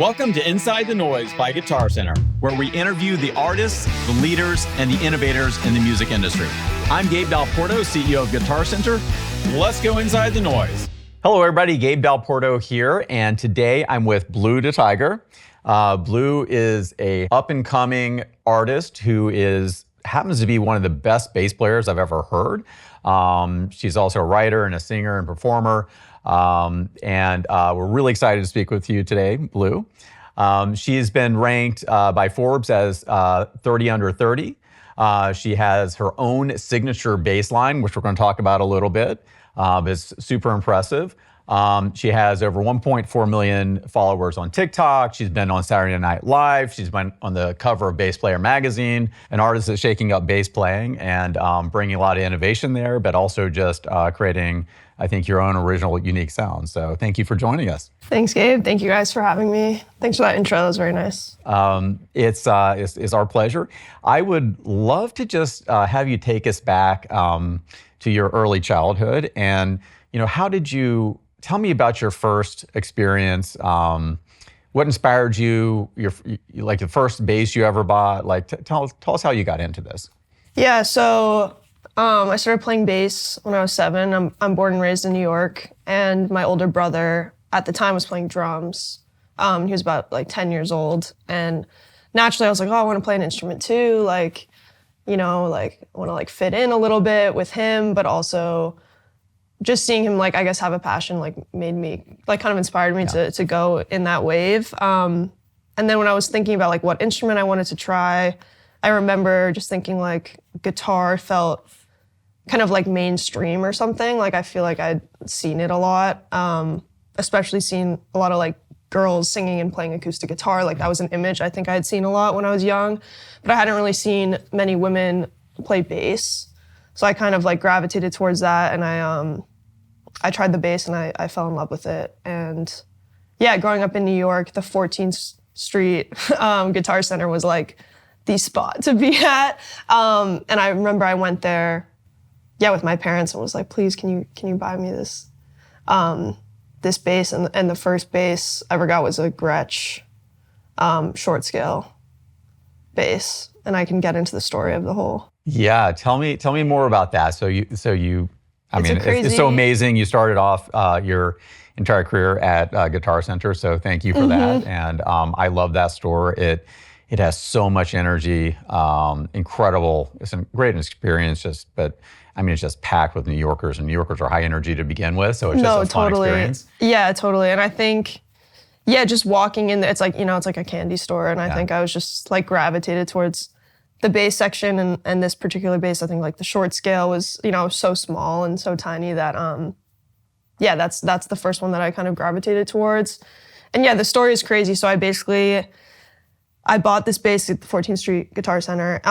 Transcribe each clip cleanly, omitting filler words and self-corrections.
Welcome to Inside the Noise by Guitar Center, where we interview the artists, the leaders, and the innovators in the music industry. I'm Gabe Dalporto, CEO of Guitar Center. Let's go inside the noise. Hello, everybody. Gabe Dalporto here, and today I'm with Blu DeTiger. Blu is a up-and-coming artist who happens to be one of the best bass players I've ever heard. She's also a writer and a singer and performer. We're really excited to speak with you today, Blu. She's been ranked by Forbes as 30 under 30. She has her own signature bass line, which we're going to talk about a little bit. It's super impressive. She has over 1.4 million followers on TikTok. She's been on Saturday Night Live. She's been on the cover of Bass Player magazine, an artist that's shaking up bass playing and bringing a lot of innovation there, but also just creating, I think, your own original, unique sound. So thank you for joining us. Thanks, Gabe. Thank you guys for having me. Thanks for that intro. That was very nice. It's our pleasure. I would love to just have you take us back to your early childhood. And, how did you... Tell me about your first experience. What inspired you? Like the first bass you ever bought. Tell us how you got into this. Yeah, so I started playing bass when I was 7. I'm born and raised in New York, and my older brother at the time was playing drums. He was about 10 years old, and naturally I was like, oh, I want to play an instrument too. I want to fit in a little bit with him, but also just seeing him, I guess, have a passion, made me, kind of inspired me to go in that wave. And then when I was thinking about, what instrument I wanted to try, I remember just thinking, guitar felt kind of mainstream or something. I feel like I'd seen it a lot, especially seen a lot of, girls singing and playing acoustic guitar. That was an image I think I had seen a lot when I was young, but I hadn't really seen many women play bass. So I kind of, gravitated towards that, and I tried the bass and I fell in love with it. And yeah, growing up in New York, the 14th Street Guitar Center was the spot to be at. And I remember I went there, with my parents and was like, please, can you buy me this bass? And the first bass I ever got was a Gretsch short scale bass. And I can get into the story of the whole. Yeah, tell me more about that. It's so amazing. You started off your entire career at Guitar Center, so thank you for that. And I love that store. It has so much energy, incredible. It's a great experience. It's just packed with New Yorkers, and New Yorkers are high energy to begin with, so it's just a fun experience. Yeah, totally. And I think, just walking in, it's it's like a candy store, and I think I was just gravitated towards the bass section, and this particular bass, I think the short scale was, so small and so tiny that, that's the first one that I kind of gravitated towards. And the story is crazy. So I bought this bass at the 14th Street Guitar Center.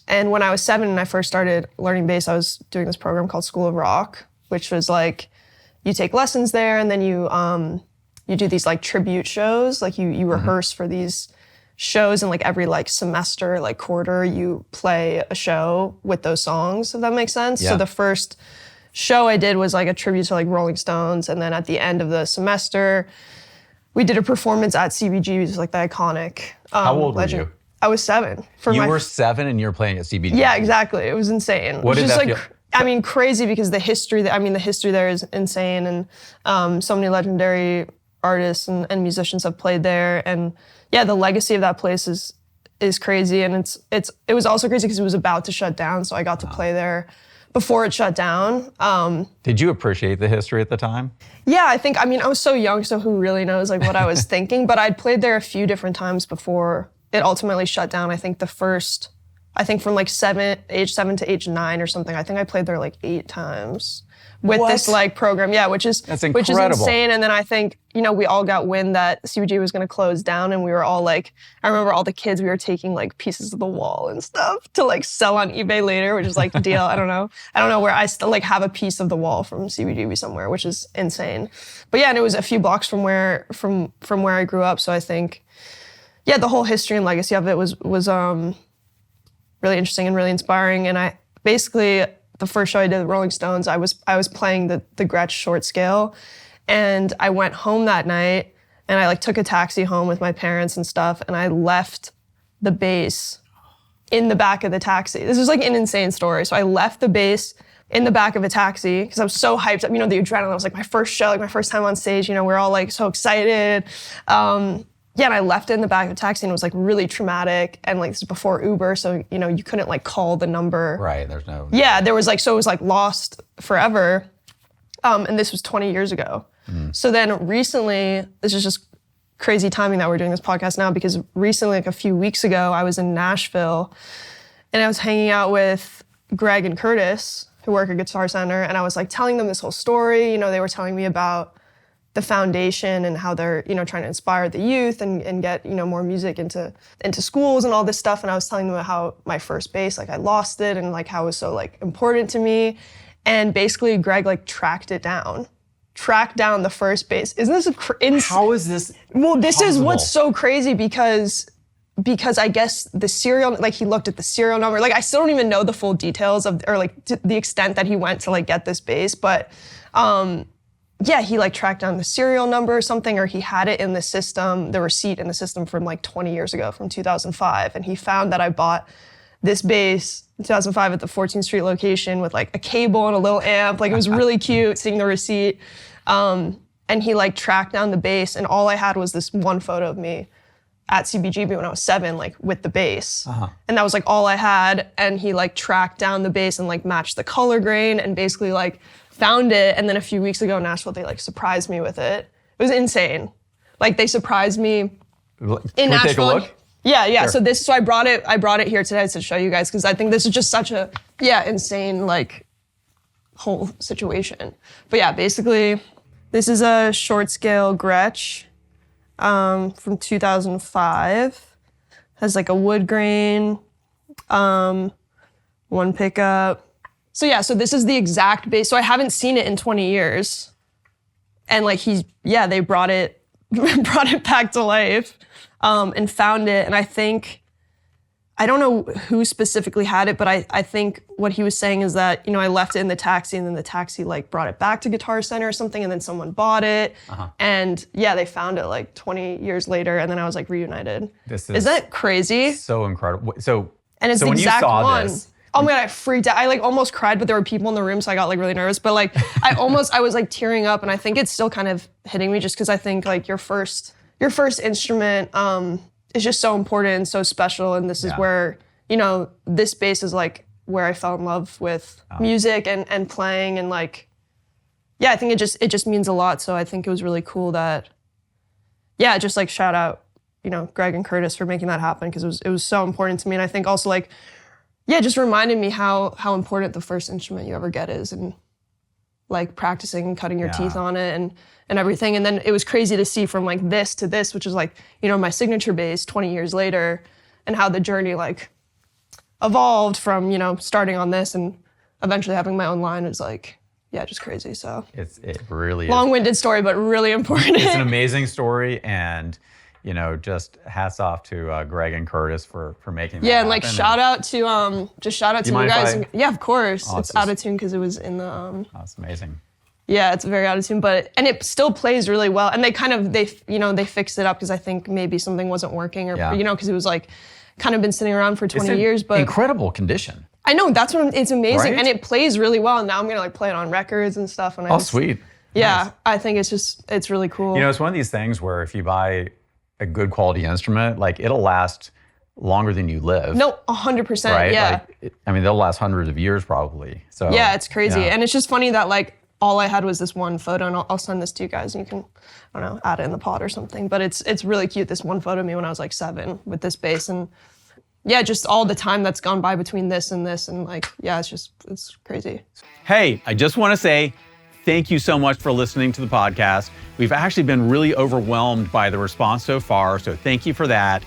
And when I was 7 and I first started learning bass, I was doing this program called School of Rock, which was you take lessons there, and then you do these tribute shows. You rehearse for these shows, and every semester, quarter, you play a show with those songs, if that makes sense. Yeah. So the first show I did was a tribute to Rolling Stones, and then at the end of the semester, we did a performance at CBGB, which is the iconic. How old were you? I was 7. You were 7 and you're playing at CBGB? Yeah, exactly. It was insane. What did that feel? Crazy, because the history there is insane, and so many legendary artists and musicians have played there, and the legacy of that place is crazy, and it was also crazy because it was about to shut down, so I got to play there before it shut down. Did you appreciate the history at the time? Yeah, I was so young, so who really knows what I was thinking, but I'd played there a few different times before it ultimately shut down. I think from age 7 to age 9 or something, I think I played there 8 times with this program. Yeah, which is insane. And then I think, we all got wind that CBG was going to close down, and we were all I remember all the kids, we were taking pieces of the wall and stuff to sell on eBay later, which is the deal. I don't know where I still have a piece of the wall from CBGB somewhere, which is insane. But and it was a few blocks from where I grew up. So I think, the whole history and legacy of it was really interesting and really inspiring. And I basically, the first show I did with Rolling Stones, I was playing the Gretsch short scale, and I went home that night and I like took a taxi home with my parents and stuff, and I left the bass in the back of the taxi. This was like an insane story. So I left the bass in the back of a taxi because I was so hyped up. You know, the adrenaline was like my first show, like my first time on stage. You know, we're all like so excited. Yeah, and I left it in the back of a taxi, and it was like really traumatic. And like this was before Uber, so you know, you couldn't like call the number. Right, there's no. Yeah, there was like, so it was like lost forever. And this was 20 years ago. So then recently, this is just crazy timing that we're doing this podcast now, because recently, like a few weeks ago, I was in Nashville and I was hanging out with Greg and Curtis, who work at Guitar Center, and I was like telling them this whole story. You know, they were telling me about the foundation and how they're, you know, trying to inspire the youth and get, you know, more music into schools and all this stuff. And I was telling them about how my first bass, like I lost it, and like how it was so like important to me. And basically Greg like tracked down the first bass. Isn't this How is this? Well, this possible? is what's so crazy, because I guess the serial, like he looked at the serial number. Like I still don't even know the full details of, or like to the extent that he went to like get this bass, but yeah, he like tracked down the serial number or something, or he had it in the system, the receipt in the system from like 20 years ago, from 2005. And he found that I bought this bass in 2005 at the 14th Street location with like a cable and a little amp. Like it was really cute, seeing the receipt. And he like tracked down the bass, and all I had was this one photo of me at CBGB when I was 7, like with the bass. And that was like all I had. And he like tracked down the bass and like matched the color grain and basically like found it. And then a few weeks ago in Nashville, they like surprised me with it. It was insane. Like they surprised me in Can Nashville. we take a look? Yeah. Sure. So I brought it here today to show you guys, because I think this is just such a insane like whole situation. But yeah, basically this is a short scale Gretsch from 2005. Has like a wood grain, one pickup. So yeah, so this is the exact bass. So I haven't seen it in 20 years. And like they brought it back to life and found it. And I don't know who specifically had it, but I think what he was saying is that, you know, I left it in the taxi, and then the taxi like brought it back to Guitar Center or something, and then someone bought it. And yeah, they found it like 20 years later, and then I was like reunited. Isn't that crazy? So incredible. And it's so the when you exact saw one. this, Oh my God, I freaked out. I like almost cried, but there were people in the room, so I got like really nervous. But like I was like tearing up, and I think it's still kind of hitting me, just because I think like your first instrument is just so important and so special. And this is where, you know, this bass is like where I fell in love with music and playing, and like, yeah, I think it just means a lot. So I think it was really cool that, yeah, just like shout out, you know, Greg and Curtis for making that happen, because it was so important to me. And I think also like, yeah, just reminded me how important the first instrument you ever get is, and like practicing and cutting your teeth on it and everything. And then it was crazy to see from like this to this, which is like, you know, my signature bass 20 years later, and how the journey like evolved from, you know, starting on this and eventually having my own line is like, yeah, just crazy. So it really is. Long-winded story, but really important. It's an amazing story, and you know, just hats off to Greg and Curtis for making that Yeah, and like happen. shout out to you mind guys. if Yeah, of course. Oh, it's out of tune because it was in the That's amazing. Yeah, it's very out of tune, and it still plays really well. And they fixed it up, because I think maybe something wasn't working, or you know, because it was like kind of been sitting around for 20 years. But incredible condition. I know, that's what it's amazing, Right? and it plays really well. And now I'm gonna like play it on records and stuff. And Sweet. Yeah, Nice. I think it's really cool. You know, it's one of these things where if you buy a good quality instrument, like it'll last longer than you live. No, 100%. Right? Yeah. Like, I mean, they'll last hundreds of years probably. So Yeah, it's crazy. yeah. And it's just funny that like all I had was this one photo, and I'll send this to you guys, and you can, I don't know, add it in the pod or something. But it's really cute, this one photo of me when I was like 7 with this bass. And yeah, just all the time that's gone by between this, and like, yeah, it's crazy. Hey, I just want to say thank you so much for listening to the podcast. We've actually been really overwhelmed by the response so far, so thank you for that.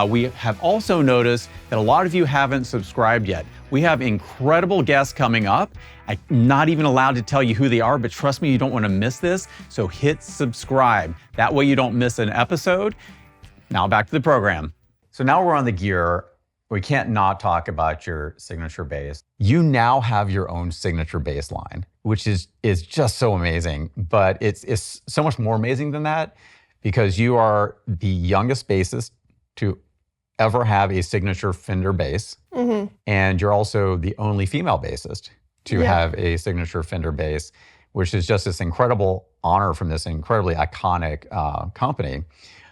We have also noticed that a lot of you haven't subscribed yet. We have incredible guests coming up. I'm not even allowed to tell you who they are, but trust me, you don't want to miss this. So hit subscribe. That way you don't miss an episode. Now back to the program. So now we're on the gear. We can't not talk about your signature bass. You now have your own signature bass line, which is just so amazing. But it's so much more amazing than that, because you are the youngest bassist to ever have a signature Fender bass. And you're also the only female bassist to have a signature Fender bass, which is just this incredible honor from this incredibly iconic company.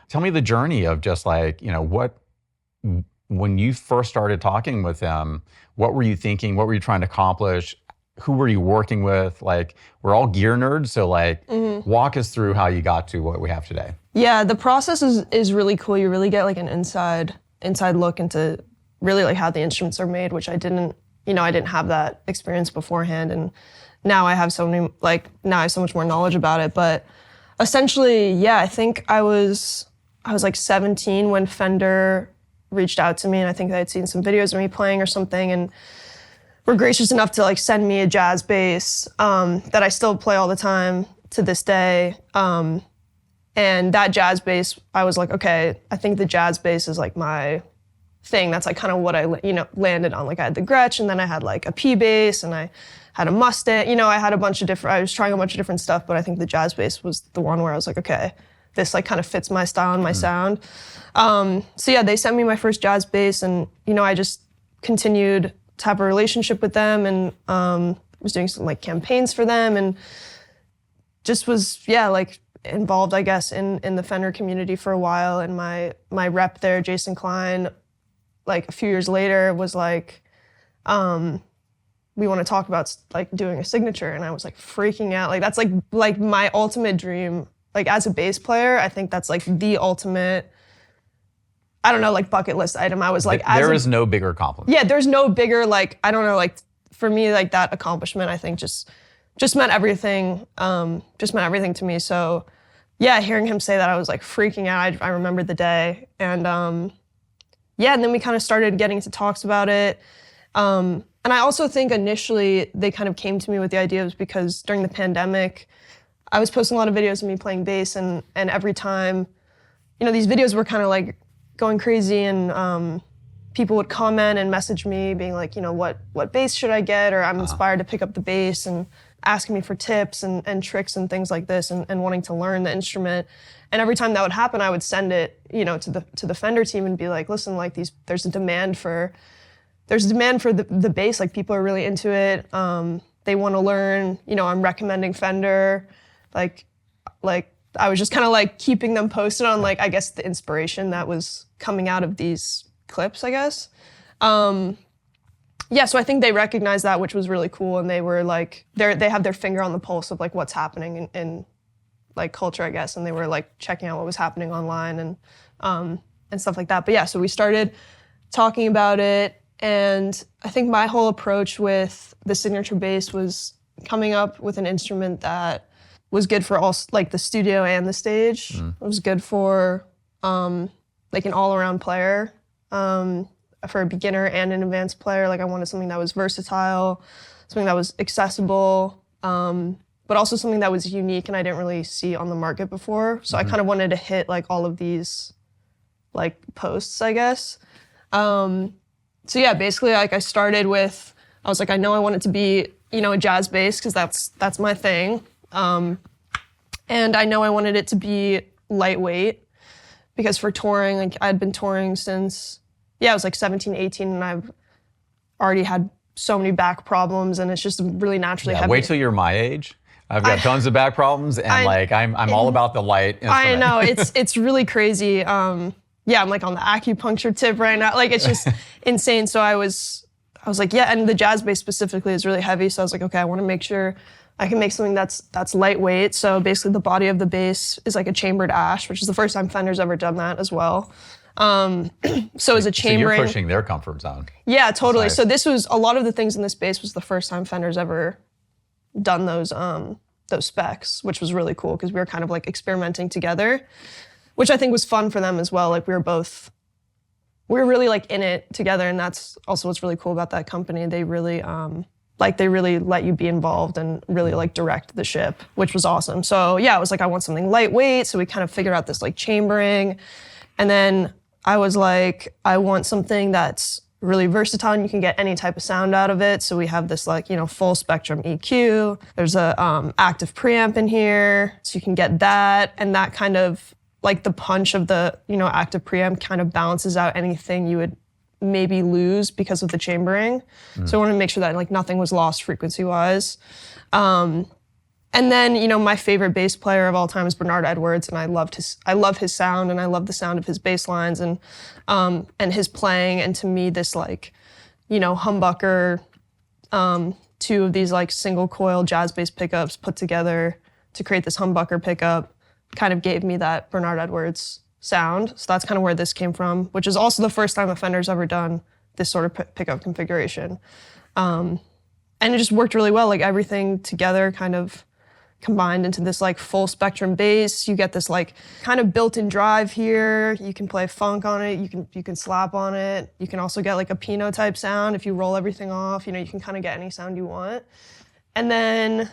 Tell me the journey of just like, when you first started talking with them, what were you thinking? What were you trying to accomplish? Who were you working with? Like, we're all gear nerds, so like, walk us through how you got to what we have today. Yeah, the process is really cool. You really get like an inside look into really like how the instruments are made, which I didn't have that experience beforehand. And now I have so much more knowledge about it. But essentially, yeah, I think I was like 17 when Fender reached out to me, and I think they had seen some videos of me playing or something, and were gracious enough to like send me a jazz bass that I still play all the time to this day. And that jazz bass, I was like, okay, I think the jazz bass is like my thing. That's like kind of what I landed on. Like I had the Gretsch, and then I had like a P bass, and I had a Mustang. I had I was trying a bunch of different stuff, but I think the jazz bass was the one where I was like, okay, this like kind of fits my style and my sound. So yeah, they sent me my first jazz bass, and I just continued to have a relationship with them, and was doing some like campaigns for them, and just was like involved, I guess, in the Fender community for a while. And my rep there, Jason Klein, like a few years later was like, we want to talk about like doing a signature, and I was like freaking out. Like that's like my ultimate dream. Like as a bass player, I think that's like the ultimate, I don't know, like bucket list item. I was like, there is no bigger compliment. Yeah, there's no bigger, like, I don't know, like for me, like that accomplishment, I think just meant everything, to me. So yeah, hearing him say that, I was like freaking out. I remember the day. And and then we kind of started getting into talks about it. And I also think initially they kind of came to me with the idea was because during the pandemic, I was posting a lot of videos of me playing bass, and every time, these videos were kind of like going crazy, and people would comment and message me being like, what bass should I get? Or I'm inspired to pick up the bass, and asking me for tips and tricks and things like this, and wanting to learn the instrument. And every time that would happen, I would send it, to the Fender team and be like, listen, like there's a demand for the bass. Like people are really into it. They want to learn, I'm recommending Fender. Like I was just kind of like keeping them posted on like, I guess the inspiration that was coming out of these clips, I guess. So I think they recognized that, which was really cool. And they were like, they have their finger on the pulse of like what's happening in like culture, I guess. And they were like checking out what was happening online and stuff like that. But yeah, so we started talking about it. And I think my whole approach with the signature bass was coming up with an instrument that was good for all, like the studio and the stage. It was good for like an all-around player, for a beginner and an advanced player. Like I wanted something that was versatile, something that was accessible, but also something that was unique and I didn't really see on the market before. So I kind of wanted to hit like all of these like posts, I guess. So yeah, basically like I started with, I was like, I know I want it to be, a jazz bass because that's my thing. And I know I wanted it to be lightweight because for touring, like I'd been touring since, I was like 17, 18, and I've already had so many back problems, and it's just really naturally heavy. Wait till you're my age. I've got tons of back problems, and I'm all about the light instrument. I know, it's really crazy. I'm like on the acupuncture tip right now. Like it's just insane. So I was like, yeah, and the jazz bass specifically is really heavy. So I was like, okay, I want to make sure I can make something that's lightweight. So basically the body of the bass is like a chambered ash, which is the first time Fender's ever done that as well. So as a chambering. So you're pushing their comfort zone. Yeah, totally. Nice. So this was, a lot of the things in this bass was the first time Fender's ever done those specs, which was really cool because we were kind of like experimenting together, which I think was fun for them as well. Like we were really like in it together, and that's also what's really cool about that company. They really let you be involved and really like direct the ship, which was awesome. So yeah, I was like, I want something lightweight. So we kind of figured out this like chambering, and then I was like, I want something that's really versatile and you can get any type of sound out of it. So we have this like, full spectrum EQ. There's a active preamp in here, so you can get that, and that kind of like the punch of the, active preamp kind of balances out anything you would maybe lose because of the chambering. So I wanted to make sure that like nothing was lost frequency-wise. And then, my favorite bass player of all time is Bernard Edwards, and I love his sound, and I love the sound of his bass lines and his playing. And to me, this like, humbucker, two of these like single coil jazz bass pickups put together to create this humbucker pickup kind of gave me that Bernard Edwards sound. So that's kind of where this came from, which is also the first time a Fender's ever done this sort of pickup configuration. And it just worked really well. Like everything together kind of combined into this like full spectrum bass. You get this like kind of built-in drive here. You can play funk on it. You can slap on it. You can also get like a Pinot type sound if you roll everything off. You can kind of get any sound you want. And then,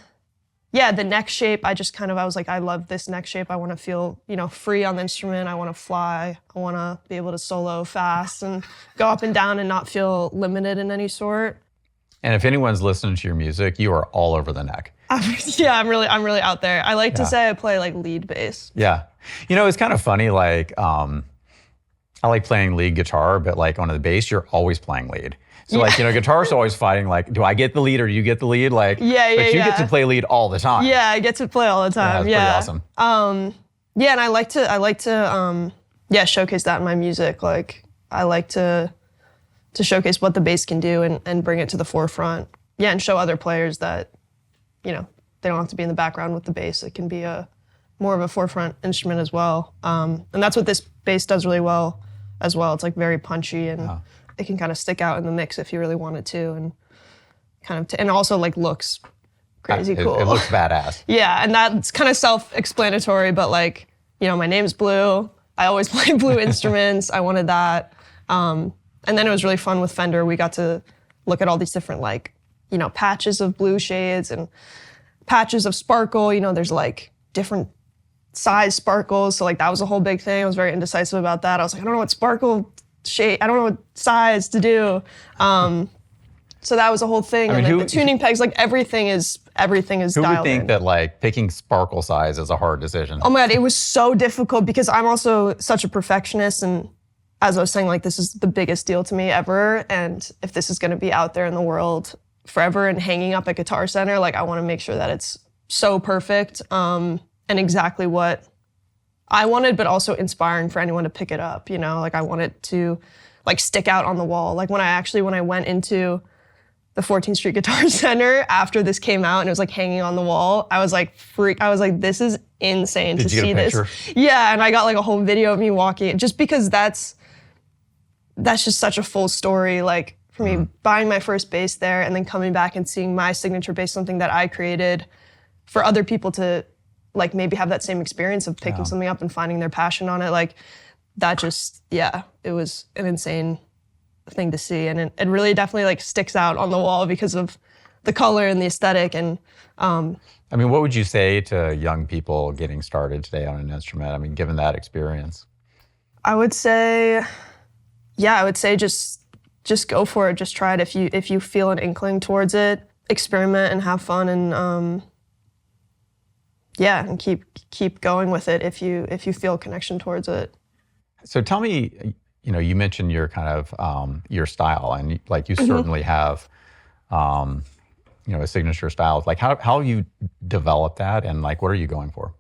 yeah, the neck shape, I was like, I love this neck shape. I want to feel, free on the instrument. I want to fly. I want to be able to solo fast and go up and down and not feel limited in any sort. And if anyone's listening to your music, you are all over the neck. Yeah, I'm really out there. I like to say I play like lead bass. Yeah. It's kind of funny, like, I like playing lead guitar, but like on the bass, you're always playing lead. So like, guitar's always fighting like, do I get the lead or do you get the lead? Like, but you get to play lead all the time. Yeah, I get to play all the time. Yeah, it's pretty awesome. Yeah, and I like to showcase that in my music. Like, I like to showcase what the bass can do and bring it to the forefront. Yeah, and show other players that, they don't have to be in the background with the bass. It can be more of a forefront instrument as well. And that's what this bass does really well as well. It's like very punchy and it can kind of stick out in the mix if you really want it to, and kind of and also like looks crazy cool. It looks badass. Yeah, and that's kind of self-explanatory, but like, my name's Blue. I always play blue instruments. I wanted that. And then it was really fun with Fender. We got to look at all these different like, patches of blue shades and patches of sparkle. There's like different size sparkles. So like that was a whole big thing. I was very indecisive about that. I was like, I don't know what sparkle shade, I don't know what size to do. So that was a whole thing. And the tuning pegs, like everything is dialed in. Who would think that like picking sparkle size is a hard decision? Oh my God, it was so difficult because I'm also such a perfectionist, and as I was saying, like this is the biggest deal to me ever. And if this is gonna be out there in the world forever and hanging up at Guitar Center, like I wanna make sure that it's so perfect and exactly what I wanted, but also inspiring for anyone to pick it up, Like I want it to like stick out on the wall. Like when I went into the 14th Street Guitar Center after this came out and it was like hanging on the wall, I was like I was like, this is insane to see this. Yeah, and I got like a whole video of me walking, just because that's just such a full story. Like for me, buying my first bass there and then coming back and seeing my signature bass, something that I created for other people to like maybe have that same experience of picking something up and finding their passion on it. Like that just, it was an insane thing to see. And it really definitely like sticks out on the wall because of the color and the aesthetic. And I mean, what would you say to young people getting started today on an instrument? I mean, given that experience. I would say just go for it. Just try it. If you feel an inkling towards it, experiment and have fun, and and keep going with it if you feel a connection towards it. So tell me, you mentioned your kind of your style, and like you certainly have a signature style. Like how you develop that, and like what are you going for?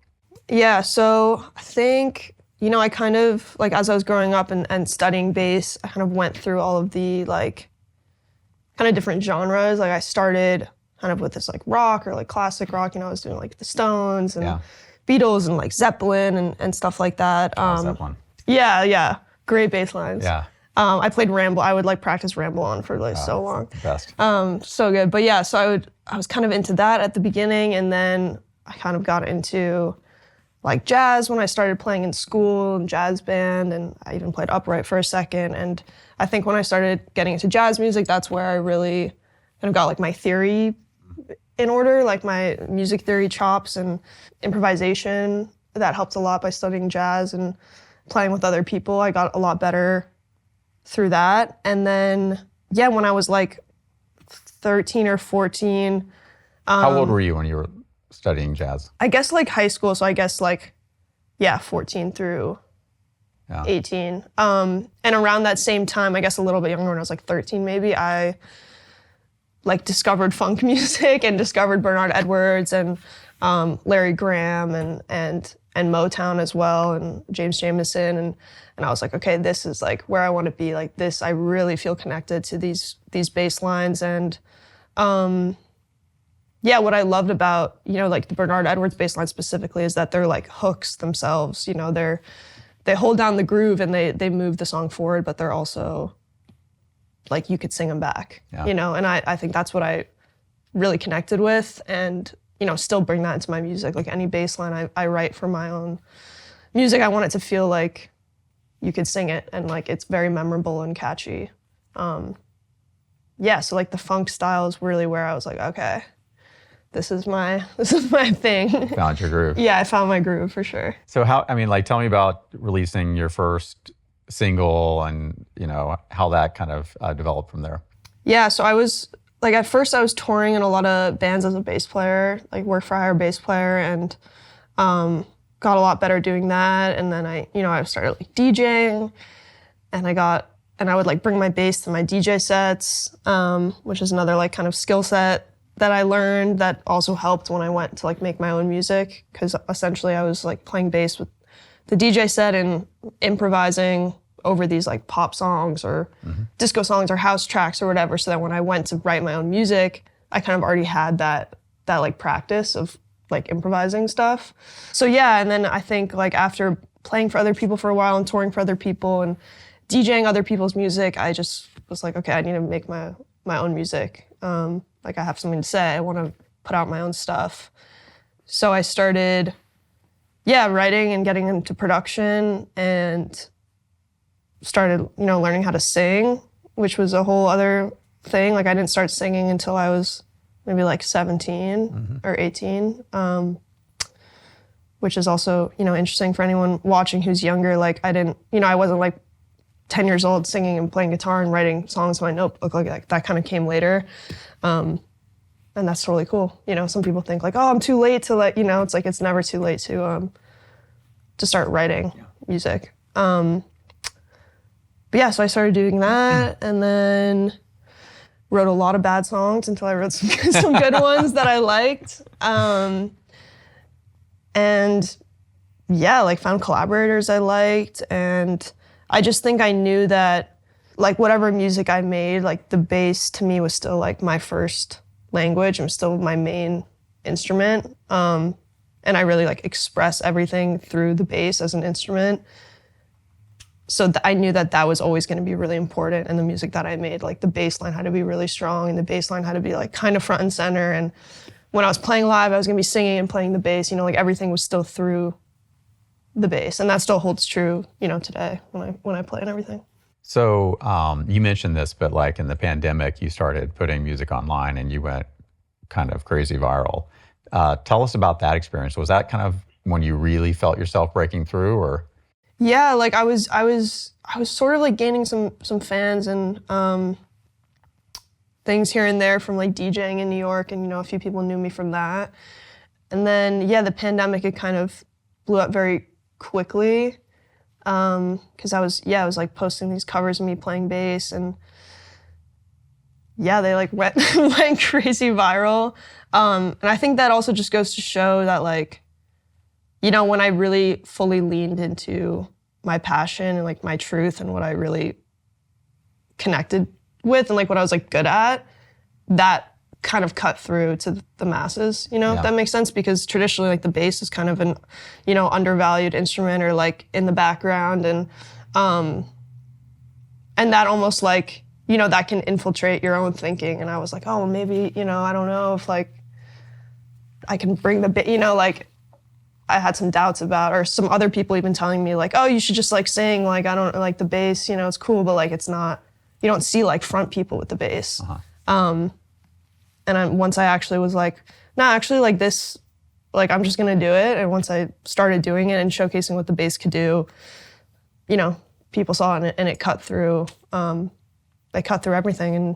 Yeah, so I think I kind of like as I was growing up and studying bass, I kind of went through all of the like kind of different genres. Like I started kind of with this like rock or like classic rock. I was doing like the Stones and Beatles and like Zeppelin and stuff like that. Zeppelin. Yeah, great bass lines. Yeah. I played Ramble. I would like practice Ramble on for like so long. The best. So good. But yeah, so I was kind of into that at the beginning, and then I kind of got into like jazz when I started playing in school and jazz band, and I even played upright for a second. And I think when I started getting into jazz music, that's where I really kind of got like my theory in order, like my music theory chops and improvisation. That helped a lot by studying jazz and playing with other people. I got a lot better through that. And then, when I was like 13 or 14. How old were you when you were studying jazz? I guess like high school. So I guess like 14 through Yeah. 18. And around that same time, I guess a little bit younger, when I was like 13 maybe, I like discovered funk music and discovered Bernard Edwards and Larry Graham and Motown as well, and James Jamerson, and I was like, okay, this is like where I want to be. Like this, I really feel connected to these bass lines. And what I loved about, like the Bernard Edwards bass line specifically is that they're like hooks themselves. They hold down the groove and they move the song forward, but they're also like you could sing them back, and I think that's what I really connected with, and still bring that into my music. Like any bass line I write for my own music, I want it to feel like you could sing it and like it's very memorable and catchy. So like the funk style is really where I was like, okay, this is my thing. Found your groove. Yeah, I found my groove for sure. So tell me about releasing your first single and, how that kind of developed from there. Yeah, so I was, like at first I was touring in a lot of bands as a bass player, like work for hire bass player, and got a lot better doing that. And then I started like DJing, and I would like bring my bass to my DJ sets, which is another like kind of skill set that I learned that also helped when I went to like make my own music, because essentially I was like playing bass with the DJ set and improvising over these like pop songs or disco songs or house tracks or whatever, so that when I went to write my own music, I kind of already had that like practice of like improvising stuff. So yeah, and then I think like after playing for other people for a while and touring for other people and DJing other people's music, I just was like, okay, I need to make my own music. Like I have something to say, I want to put out my own stuff. So I started, writing and getting into production, and started, learning how to sing, which was a whole other thing. Like I didn't start singing until I was maybe like 17 or 18, which is also, interesting for anyone watching who's younger. Like I wasn't like 10 years old singing and playing guitar and writing songs in my notebook. Like that kind of came later. And that's totally cool. Some people think like, oh, I'm too late to it's like, it's never too late to start writing music. But yeah, so I started doing that, and then wrote a lot of bad songs until I wrote some good ones that I liked. And yeah, like found collaborators I liked, and I just think I knew that like whatever music I made, like the bass to me was still like my first language and was still my main instrument. And I really like express everything through the bass as an instrument. So I knew that was always going to be really important in the music that I made. Like the bass line had to be really strong, and the bass line had to be like kind of front and center. And when I was playing live, I was going to be singing and playing the bass. Like everything was still through the bass, and that still holds true, today when I play and everything. So you mentioned this, but like in the pandemic, you started putting music online, and you went kind of crazy viral. Tell us about that experience. Was that kind of when you really felt yourself breaking through, or? Yeah, like I was sort of like gaining some fans and things here and there from like DJing in New York, and a few people knew me from that. And then the pandemic, it kind of blew up very quickly, because I was like posting these covers of me playing bass, and they like went crazy viral. And I think that also just goes to show that like, when I really fully leaned into my passion and like my truth and what I really connected with and like what I was like good at, that kind of cut through to the masses, if that makes sense, because traditionally like the bass is kind of an, undervalued instrument or like in the background, and that almost like, that can infiltrate your own thinking. And I was like, oh, well, maybe, I don't know if like I can bring the like I had some doubts about, or some other people even telling me like, oh, you should just like sing, like I don't like the bass, it's cool, but like it's not, you don't see like front people with the bass. And once I actually was like, no, actually like this, like I'm just gonna do it. And once I started doing it and showcasing what the bass could do, people saw it and it cut through. They cut through everything, and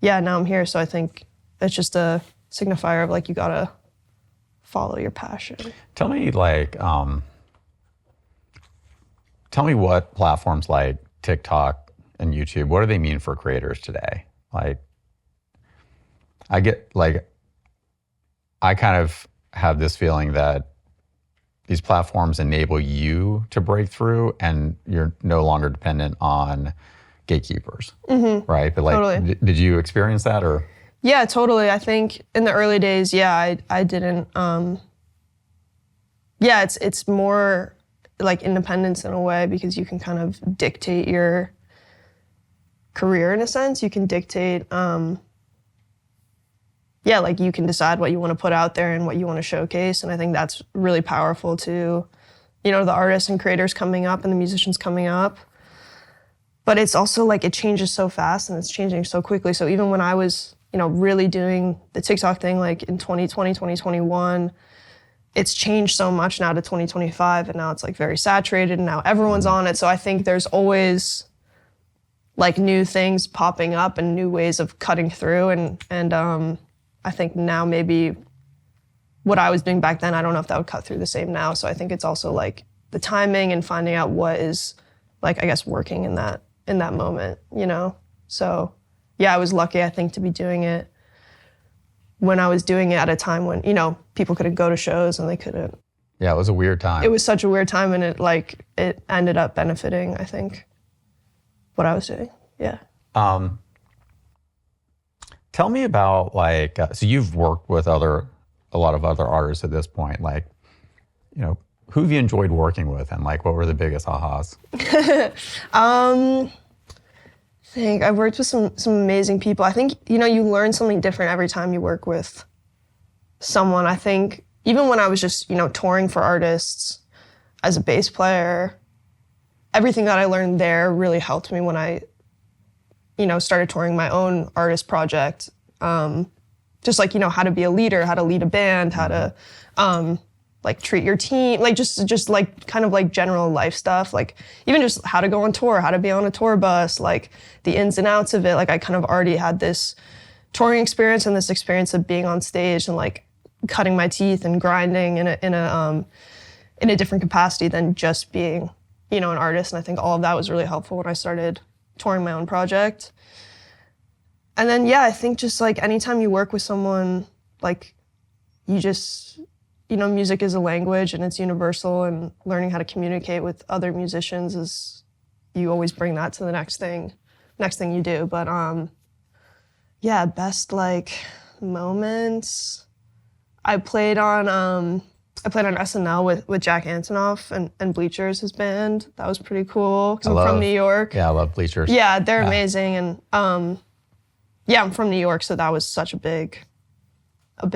now I'm here. So I think it's just a signifier of like, you gotta follow your passion. Tell me like, tell me what platforms like TikTok and YouTube, what do they mean for creators today? Like, I kind of have this feeling that these platforms enable you to break through and you're no longer dependent on gatekeepers, right? But like, Totally. did you experience that or? Yeah, totally. I think in the early days, I didn't, it's more like independence in a way because you can kind of dictate your career in a sense. You can dictate, like you can decide what you want to put out there and what you want to showcase. And I think that's really powerful to, the artists and creators coming up and the musicians coming up. But it's also like it changes so fast and it's changing so quickly. So even when I was, really doing the TikTok thing like in 2020, 2021, it's changed so much now to 2025 and now it's like very saturated and now everyone's on it. So I think there's always like new things popping up and new ways of cutting through and I think now maybe what I was doing back then, I don't know if that would cut through the same now. So I think it's also like the timing and finding out what is like, I guess, working in that moment, So yeah, I was lucky, I think, to be doing it when I was doing it at a time when, people couldn't go to shows and they couldn't. Yeah, it was a weird time. It was such a weird time and it ended up benefiting, I think, what I was doing. Yeah. Tell me about so you've worked with a lot of other artists at this point. Like, who have you enjoyed working with and like what were the biggest ahas? I think I've worked with some amazing people. I think, you learn something different every time you work with someone. I think even when I was just, touring for artists as a bass player, everything that I learned there really helped me when I, started touring my own artist project. Just like, how to be a leader, how to lead a band, how to like treat your team, like just like kind of like general life stuff, like even just how to go on tour, how to be on a tour bus, like the ins and outs of it. Like I kind of already had this touring experience and this experience of being on stage and like cutting my teeth and grinding in a different capacity than just being, an artist. And I think all of that was really helpful when I started touring my own project. And then, I think just like anytime you work with someone, like you just, music is a language and it's universal and learning how to communicate with other musicians is, you always bring that to the next thing you do. But best like moments. I played on SNL with Jack Antonoff and Bleachers, his band. That was pretty cool because I'm from New York. Yeah, I love Bleachers. Yeah, they're amazing. And I'm from New York, so that was such a big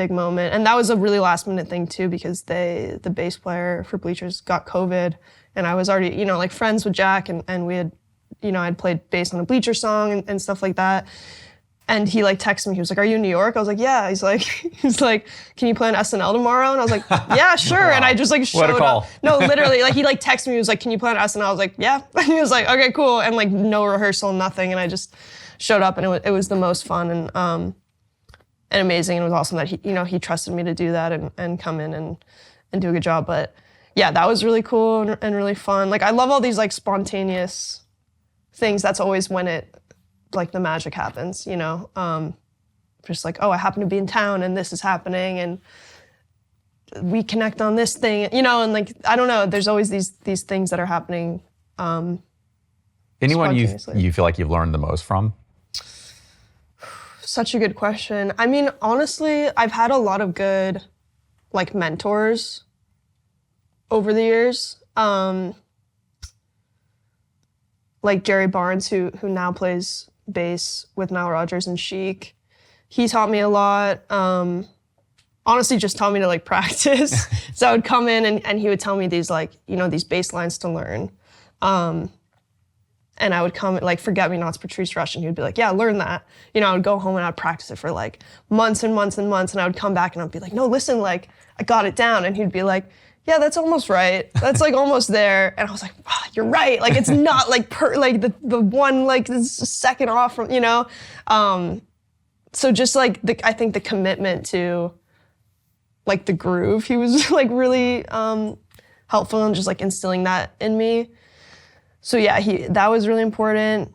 moment. And that was a really last minute thing too, because the bass player for Bleachers got COVID and I was already, like friends with Jack and we had, I'd played bass on a Bleacher song and stuff like that. And he like texted me, he was like, "Are you in New York?" I was like, "Yeah." He's like, "Can you play on SNL tomorrow?" And I was like, "Yeah, sure." Wow. And I just like showed up. No, literally, like he like texted me, he was like, "Can you play on SNL?" I was like, "Yeah." And he was like, "Okay, cool." And like no rehearsal, nothing. And I just showed up and it was the most fun and amazing. And it was awesome that he trusted me to do that and come in and do a good job. But yeah, that was really cool and really fun. Like I love all these like spontaneous things. That's always when like the magic happens, just like, oh, I happen to be in town and this is happening and we connect on this thing, and like, I don't know, there's always these things that are happening. Anyone you feel like you've learned the most from? Such a good question. I mean, honestly, I've had a lot of good like mentors over the years. Like Jerry Barnes, who now plays bass with Nile Rodgers and Chic. He taught me a lot. Honestly, just taught me to like practice. So I would come in and he would tell me these like, these bass lines to learn. And I would come like Forget Me Not's Patrice Rush and he would be like, "Yeah, learn that." I would go home and I'd practice it for like months and months and months. And I would come back and I'd be like, "No, listen, like I got it down." And he'd be like, "Yeah, that's almost right. That's like almost there." And I was like, "Oh, you're right. Like it's not like the one like this second off from, So just like I think the commitment to like the groove, he was like really helpful in just like instilling that in me. So yeah, that was really important.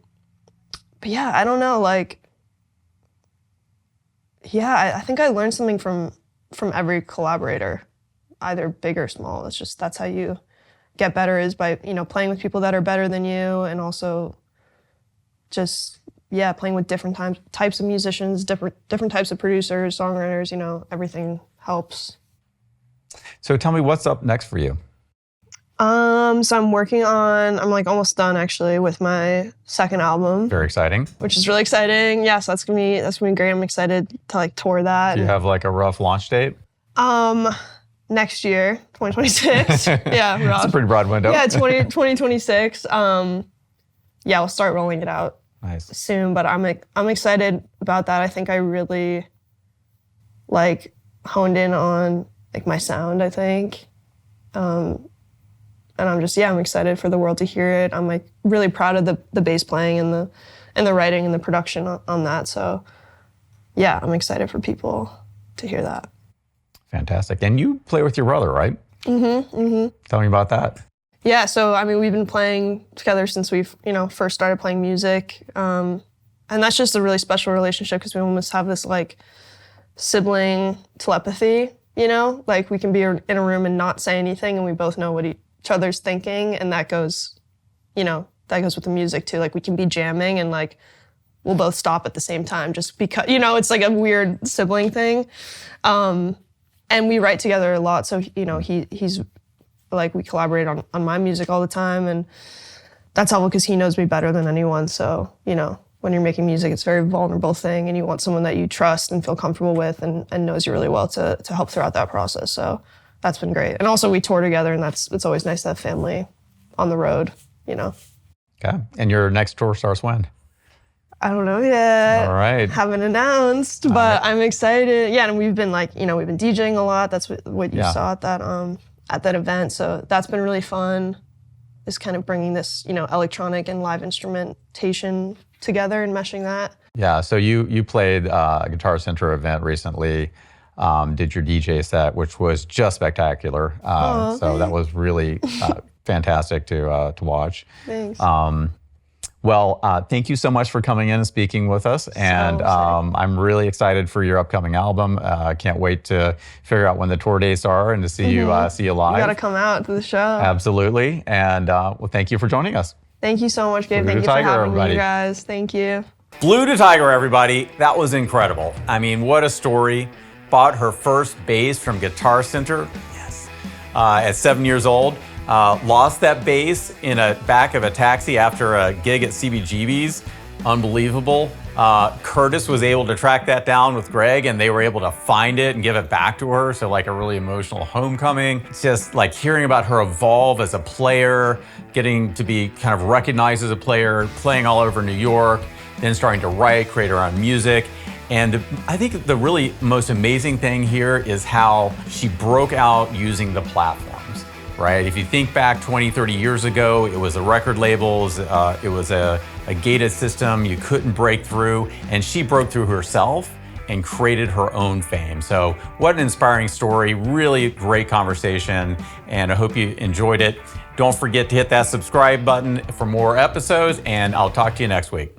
But yeah, I don't know, like, yeah, I think I learned something from every collaborator, either big or small. It's just, that's how you get better, is by, you know, playing with people that are better than you, and also just, yeah, playing with different types of musicians, different types of producers, songwriters, you know, everything helps. So tell me, what's up next for you? So I'm like almost done actually with my second album. Very exciting. Which is really exciting. Yeah, so that's gonna be great. I'm excited to like tour that. Do you have like a rough launch date? Next year, 2026. Yeah, rough. It's a pretty broad window. Yeah, 2026. Yeah, we'll start rolling it out soon, but I'm excited about that. I think I really like honed in on like my sound, I think. And I'm excited for the world to hear it. I'm like really proud of the bass playing and the writing and the production on that. So yeah, I'm excited for people to hear that. Fantastic. And you play with your brother, right? Tell me about that. Yeah, so I mean, we've been playing together since we've, you know, first started playing music. And that's just a really special relationship, because we almost have this like sibling telepathy, you know? Like we can be in a room and not say anything, and we both know what each other's thinking, and that goes, you know, that goes with the music too. Like we can be jamming and like we'll both stop at the same time just because, you know, it's like a weird sibling thing. And we write together a lot, so you know, he's like, we collaborate on my music all the time, and that's helpful because he knows me better than anyone. So, you know, when you're making music, it's a very vulnerable thing, and you want someone that you trust and feel comfortable with and knows you really well to help throughout that process. So that's been great. And also we tour together, and it's always nice to have family on the road, you know. Okay. And your next tour starts when? I don't know yet. All right. Haven't announced, but I'm excited. Yeah, and we've been like, you know, we've been DJing a lot. That's what you saw at that event. So that's been really fun, is kind of bringing this, you know, electronic and live instrumentation together and meshing that. Yeah, so you played a Guitar Center event recently, did your DJ set, which was just spectacular. So that was really fantastic to watch. Thanks. Well, thank you so much for coming in and speaking with us. And I'm really excited for your upcoming album. I can't wait to figure out when the tour dates are and to see you live. You gotta come out to the show. Absolutely. And well, thank you for joining us. Thank you so much, Gabe. Thank you for having me, you guys. Thank you. Blu DeTiger, everybody. That was incredible. I mean, what a story. Bought her first bass from Guitar Center. Yes. At 7 years old. Lost that bass in a back of a taxi after a gig at CBGB's. Unbelievable. Curtis was able to track that down with Greg, and they were able to find it and give it back to her. So like a really emotional homecoming. It's just like hearing about her evolve as a player, getting to be kind of recognized as a player, playing all over New York, then starting to write, create her own music. And I think the really most amazing thing here is how she broke out using the platforms, right? If you think back 20, 30 years ago, it was the record labels, it was a gated system, you couldn't break through, and she broke through herself and created her own fame. So what an inspiring story, really great conversation, and I hope you enjoyed it. Don't forget to hit that subscribe button for more episodes, and I'll talk to you next week.